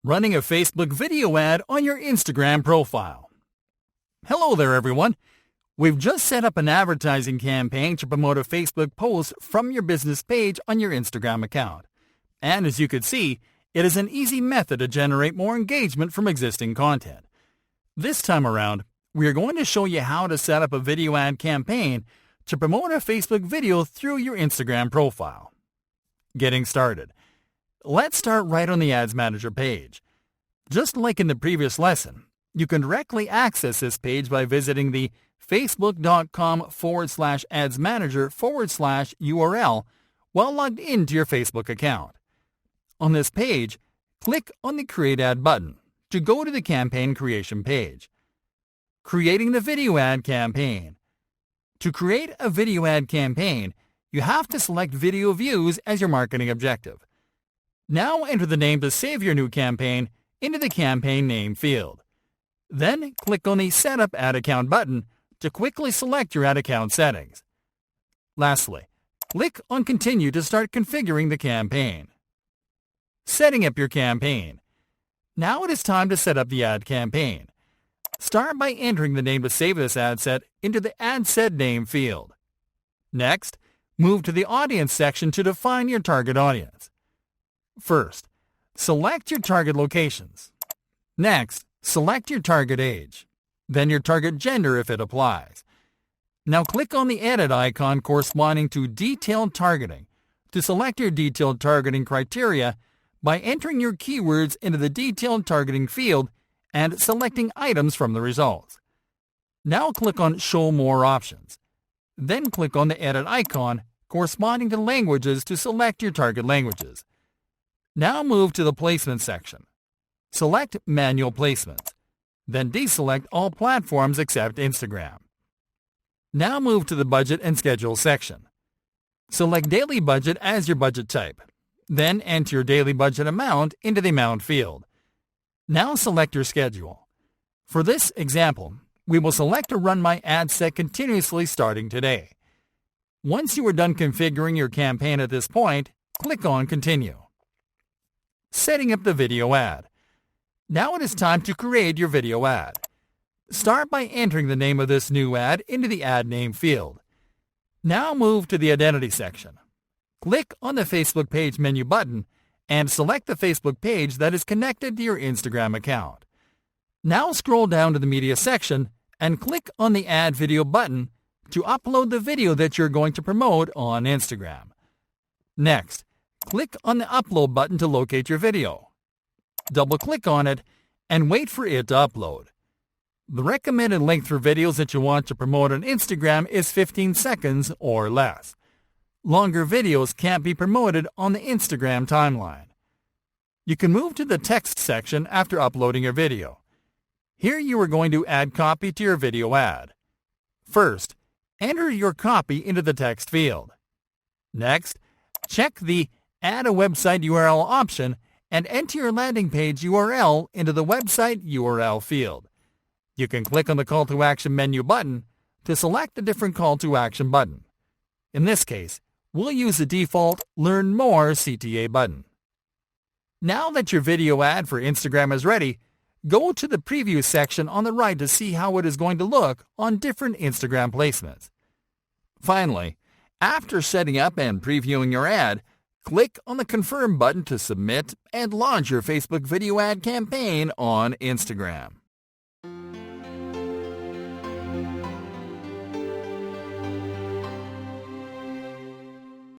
Running a Facebook video ad on your Instagram profile. Hello there, everyone. We've just set up an advertising campaign to promote a Facebook post from your business page on your Instagram account. And as you could see, it is an easy method to generate more engagement from existing content. This time around, we are going to show you how to set up a video ad campaign to promote a Facebook video through your Instagram profile. Getting started. Let's start right on the Ads Manager page. Just like in the previous lesson, you can directly access this page by visiting the facebook.com/adsmanager/URL while logged into your Facebook account. On this page, click on the Create Ad button to go to the campaign creation page. Creating the video ad campaign. To create a video ad campaign, you have to select video views as your marketing objective. Now enter the name to save your new campaign into the campaign name field. Then click on the Set up Ad Account button to quickly select your ad account settings. Lastly, click on Continue to start configuring the campaign. Setting up your campaign. Now it is time to set up the ad campaign. Start by entering the name to save this ad set into the Ad Set Name field. Next, move to the Audience section to define your target audience. First, select your target locations. Next, select your target age, then your target gender if it applies. Now click on the edit icon corresponding to Detailed Targeting to select your detailed targeting criteria by entering your keywords into the Detailed Targeting field and selecting items from the results. Now click on Show More Options. Then click on the edit icon corresponding to languages to select your target languages. Now move to the Placement section. Select Manual Placements, then deselect all platforms except Instagram. Now move to the Budget and Schedule section. Select Daily Budget as your budget type, then enter your daily budget amount into the Amount field. Now select your schedule. For this example, we will select to run my ad set continuously starting today. Once you are done configuring your campaign at this point, click on Continue. Setting up the video ad. Now it is time to create your video ad. Start by entering the name of this new ad into the Ad Name field. Now move to the Identity section. Click on the Facebook page menu button and select the Facebook page that is connected to your Instagram account. Now scroll down to the Media section and click on the Add Video button to upload the video that you're going to promote on Instagram. Next, click on the Upload button to locate your video. Double-click on it and wait for it to upload. The recommended length for videos that you want to promote on Instagram is 15 seconds or less. Longer videos can't be promoted on the Instagram timeline. You can move to the Text section after uploading your video. Here you are going to add copy to your video ad. First, enter your copy into the text field. Next, check the Add a Website URL option and enter your landing page URL into the Website URL field. You can click on the Call to Action menu button to select a different Call to Action button. In this case, we'll use the default Learn More CTA button. Now that your video ad for Instagram is ready, go to the Preview section on the right to see how it is going to look on different Instagram placements. Finally, after setting up and previewing your ad, click on the Confirm button to submit and launch your Facebook video ad campaign on Instagram.